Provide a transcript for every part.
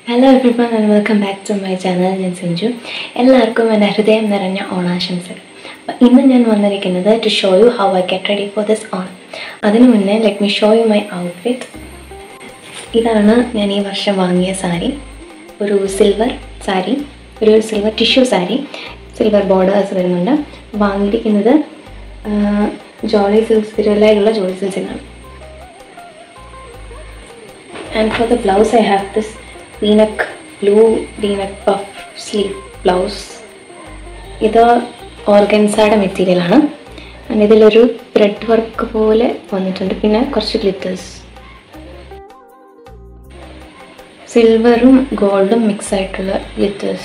Hello everyone and welcome back to my channel. I am Sinju. എല്ലാവർക്കും എൻ്റെ ഹൃദയം നിറഞ്ഞ ഓണാശംസകൾ. ഇന്ന് ഞാൻ വന്നിരിക്കുന്നത് to show you how I get ready for this Onam. അതിനു മുന്നേ let me show you my outfit. ഇതാണ് ഞാൻ ഈ വർഷം വാങ്ങിയ സാരി. ഒരു സിൽവർ സാരി, ഒരു silver tissue sari, silver borders വരുന്നുണ്ട്. വാങ്ങിയിരിക്കുന്നത് ജോളി സിൽക്സ് തിരുവല്ലയിലുള്ള ജോളി സിൽക്സിലാണ്. And for the blouse I have this V-neck, blue V-neck puff sleeve blouse. This is organza material. And this is a thread work and glitters. Silver and gold mixed glitters.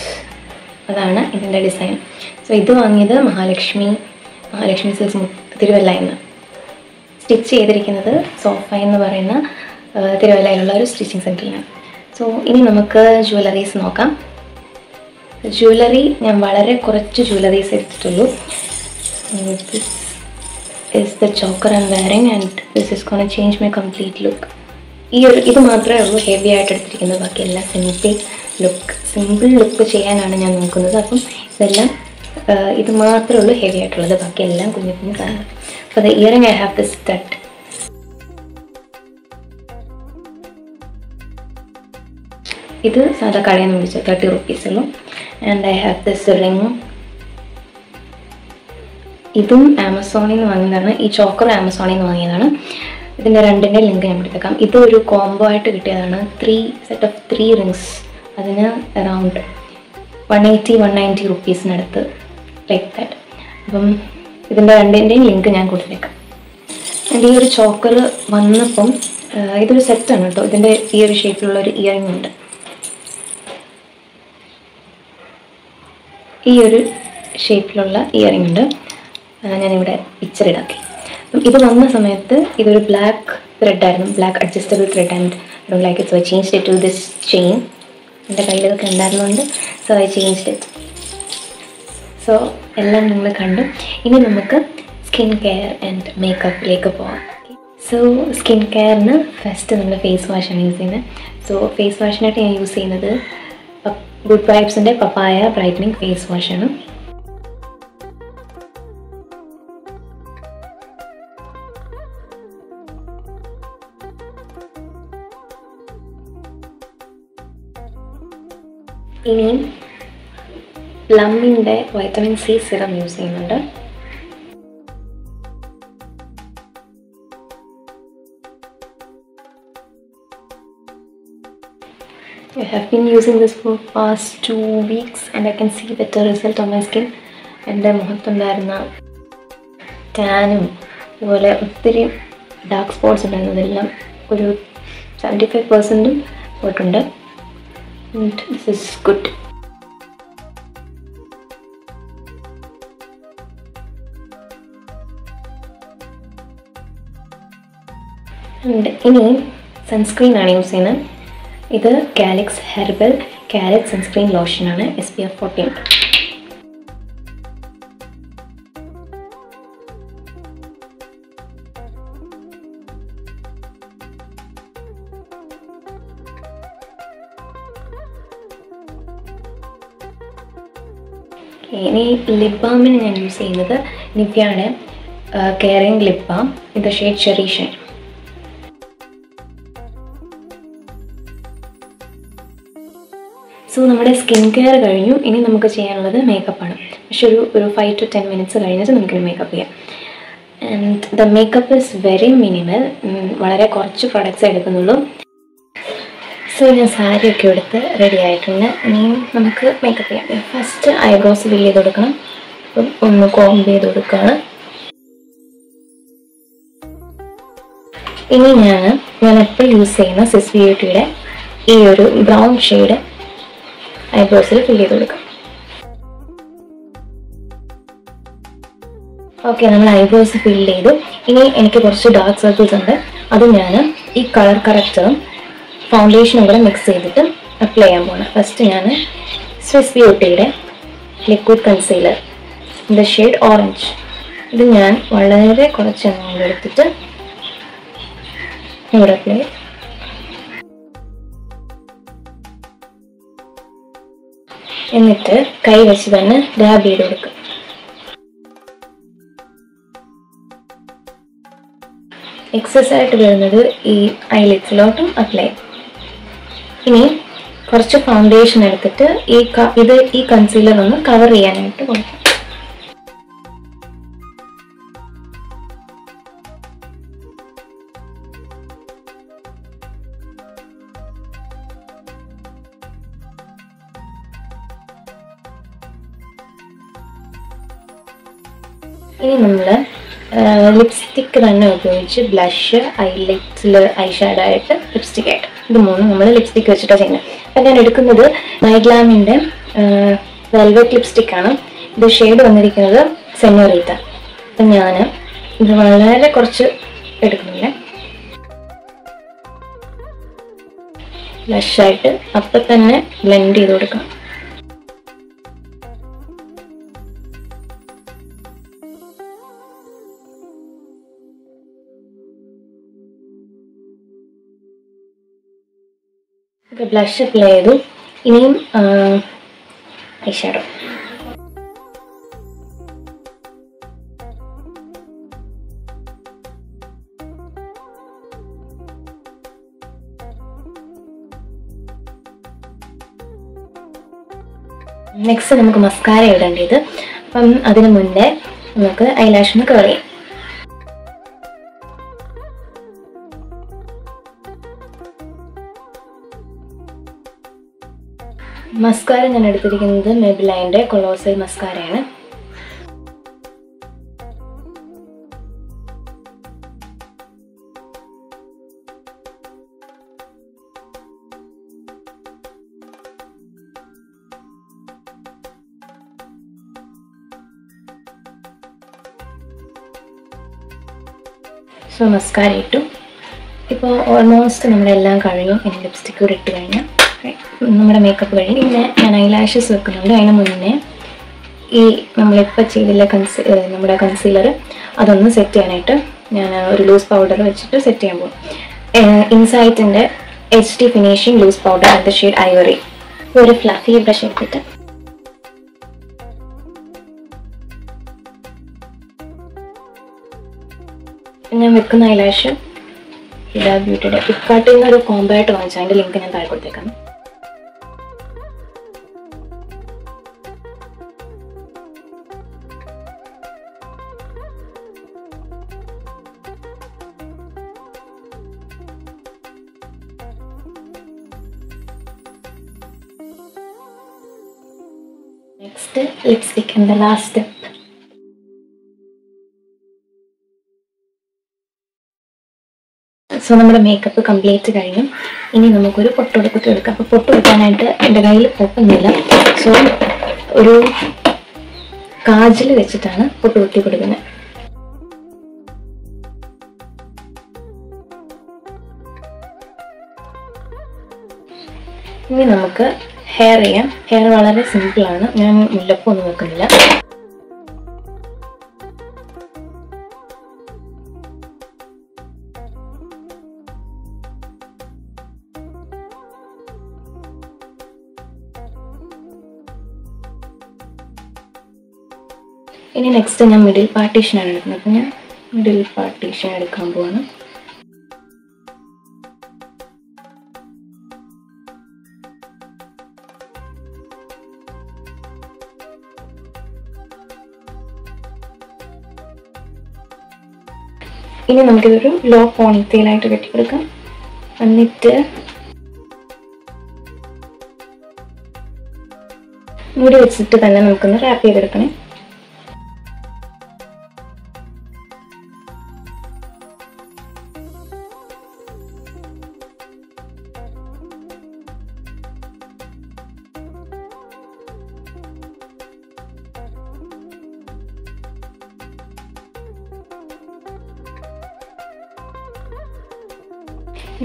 That is the design. So this is Mahalakshmi Silks Tiruvalla. Stitch sofa Tiruvalla stitching center. So, ini namakku jewelries nokam. Jewelry njan valare korchu jewelries edutitullu. This is the choker I am wearing and this is going to change my complete look. Idu maathre ullu heavy aayittu eduttirikkunnu baaki ella simple look cheyananu njan nokkunnathu. Appam idellam idu maathre ullu heavy aayittulladu baaki ellam kunju kunju saanam. For the earring I have this stud. This is 30 rupees and I have this ring. This is Amazon. This choker Amazon. This is a link. This is a combo. 3 set of 3 rings. That is around 180-190 rupees. Like that. This is a link. And this is a choker. This is a set. This is a ear shape earring. This shape earring. I will picture it. This is a black thread, black adjustable thread, and I don't like it, so I changed it to this chain. So I changed it. So now we will skincare and makeup. So skincare first face wash. So face wash I use Good Vibes and Papaya Brightening Face Wash. Ini Plum inde vitamin C serum use cheyyunnundu. I have been using this for past 2 weeks and I can see better result on my skin. And my tan dark spots and 75% and this is good. And ini sunscreen I am using. This is Calyx Herbal Carrot Sunscreen Lotion SPF 14. This lip balm I use Nivea's Caring Lip Balm in the shade Cherry Shine. So, we have skincare and we have makeup. 5 to 10 minutes we will makeup. And the makeup is very minimal. We have products. So, I have ready. We will makeup. First, eyebrows will comb. I use Swiss Beauty brown shade. Eyebrows fill it. Okay, I will eyebrows fill it. Now, I have dark circles. That's this color corrector foundation mix it. Apply it. First, I have Swiss Beauty liquid concealer in the shade orange. This I will apply. എന്നിട്ട് കൈ വെച്ച് തന്നെ dab ചെയ്ത് കൊടുക്കുക. Excess ആയിട്ട് വരുന്നത് ഈ ഐലിഡ്സിലോട്ടും apply. ഇനി കുറച്ച് ഫൗണ്ടേഷൻ എടുത്തിട്ട് ഈ കൺസീലർ ഒന്ന് കവർ ചെയ്യാനായിട്ട് കൊടുക്കാം. ഇനി നമ്മൾ ലിപ്സ്റ്റിക്ക് തന്നെ ഉപയോഗിച്ച് ബ്ലഷ്, ഐലൈറ്റ്സിൽ ഐ ഷാഡോ ആയിട്ട് ലിപ്സ്റ്റിക് ആയിട്ട് ഇത് മൂന്നും നമ്മൾ ലിപ്സ്റ്റിക്ക് വെച്ചിട്ടാണ് ചെയ്യുന്നത്. അപ്പം ഞാൻ എടുക്കുന്നത് മൈഗ്ലാമിൻ്റെ വെൽവെറ്റ് ലിപ്സ്റ്റിക് ആണ്. ഇത് ഷെയ്ഡ് വന്നിരിക്കുന്നത് സെനോറിറ്റ. അപ്പം ഞാൻ ഇത് വളരെ കുറച്ച് എടുക്കുന്നുണ്ട്. ബ്ലഷായിട്ട് അപ്പം തന്നെ ബ്ലെൻഡ് ചെയ്ത് കൊടുക്കണം. ബ്ലഷ് അപ്ലൈ ചെയ്തു. ഇനിയും ഐ ഷാഡോ. നെക്സ്റ്റ് നമുക്ക് മസ്കാര ഇടേണ്ടത്. അപ്പം അതിന് മുന്നേ നമുക്ക് ഐലാഷ് ഒന്ന് കവർ ചെയ്യാം. മസ്കാര ഞാൻ എടുത്തിരിക്കുന്നത് മെബിലൈൻ്റെ കൊളോസൽ മസ്കാരയാണ്. സോ മസ്കാര ഇട്ടു. ഇപ്പോൾ ഓൾമോസ്റ്റ് നമ്മളെല്ലാം കഴിഞ്ഞു. ഇനി ലിപ്സ്റ്റിക്ക് കൂടെ ഇട്ട് കഴിഞ്ഞാൽ നമ്മുടെ മേക്കപ്പ് കഴിഞ്ഞ്. പിന്നെ ഞാൻ ഐലാഷസ് വെക്കുന്നുണ്ട്. അതിന് മുന്നേ ഈ നമ്മളിപ്പോൾ ചെയ്തില്ല നമ്മുടെ കൺസീലർ അതൊന്ന് സെറ്റ് ചെയ്യാനായിട്ട് ഞാൻ ഒരു ലൂസ് പൗഡർ വെച്ചിട്ട് സെറ്റ് ചെയ്യാൻ പോകും. ഇൻസൈറ്റിൻ്റെ HD ഫിനിഷിംഗ് ലൂസ് പൗഡർ അതിൻ്റെ ഷെയ്ഡ് ഐവറി. ഒരു ഫ്ലഫി ബ്രഷ് എടുത്തിട്ട് ഞാൻ വെക്കുന്ന ഐലാഷ് ഇതാ ബ്യൂട്ടിയുടെ ഫ്ലിപ്കാർട്ടിൽ നിന്ന് ഒരു കോംബോ ആയിട്ട് വാങ്ങിച്ചാൽ അതിൻ്റെ ലിങ്ക് ഞാൻ താഴെ കൊടുത്തേക്കാം. Next lipstick and the last step. So നമ്മുടെ മേക്കപ്പ് കംപ്ലീറ്റ് കഴിഞ്ഞു. ഇനി നമുക്കൊരു പൊട്ടുടുപ്പൊക്കെ എടുക്കാം. അപ്പോൾ പൊട്ടുടുക്കാനായിട്ട് എൻ്റെ കയ്യിൽ പൊട്ടൊന്നുമില്ല. സോ ഒരു കാജൽ വെച്ചിട്ടാണ് പൊട്ടുകുത്തി കൊടുക്കുന്നത്. ഇനി നമുക്ക് ഹെയർ ചെയ്യാം. ഹെയർ വളരെ സിമ്പിളാണ്. ഞാൻ മുല്ലപ്പൊന്നും വെക്കുന്നില്ല. ഇനി നെക്സ്റ്റ് ഞാൻ മിഡിൽ പാർട്ടീഷനാണ് എടുക്കുന്നത്. അപ്പോൾ ഞാൻ മിഡിൽ പാർട്ടീഷൻ എടുക്കാൻ പോവാണ്. ഇനി നമുക്കിതൊരു ലോ പോണിറ്റെയിലായിട്ട് കെട്ടിക്കൊടുക്കാം. എന്നിട്ട് മുടി വെച്ചിട്ട് തന്നെ നമുക്കൊന്ന് റാപ്പ് ചെയ്തെടുക്കണേ.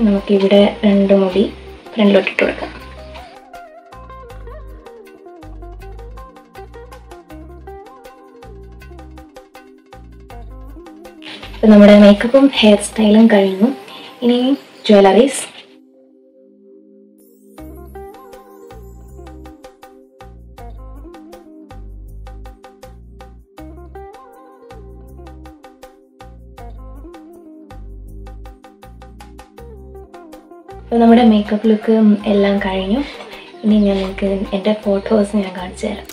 നമുക്കിവിടെ 2 മുടി ഫ്രണ്ടിലോട്ടിട്ട് കൊടുക്കാം. ഇപ്പം നമ്മുടെ മേക്കപ്പും ഹെയർ സ്റ്റൈലും കഴിഞ്ഞു. ഇനി ജ്വല്ലറീസ്. നമ്മുടെ മേക്കപ്പ് ലുക്ക് എല്ലാം കഴിഞ്ഞു. ഇനി ഞാൻ നിങ്ങൾക്ക് എൻ്റെ ഫോട്ടോസ് ഞാൻ കാണിച്ചു തരാം.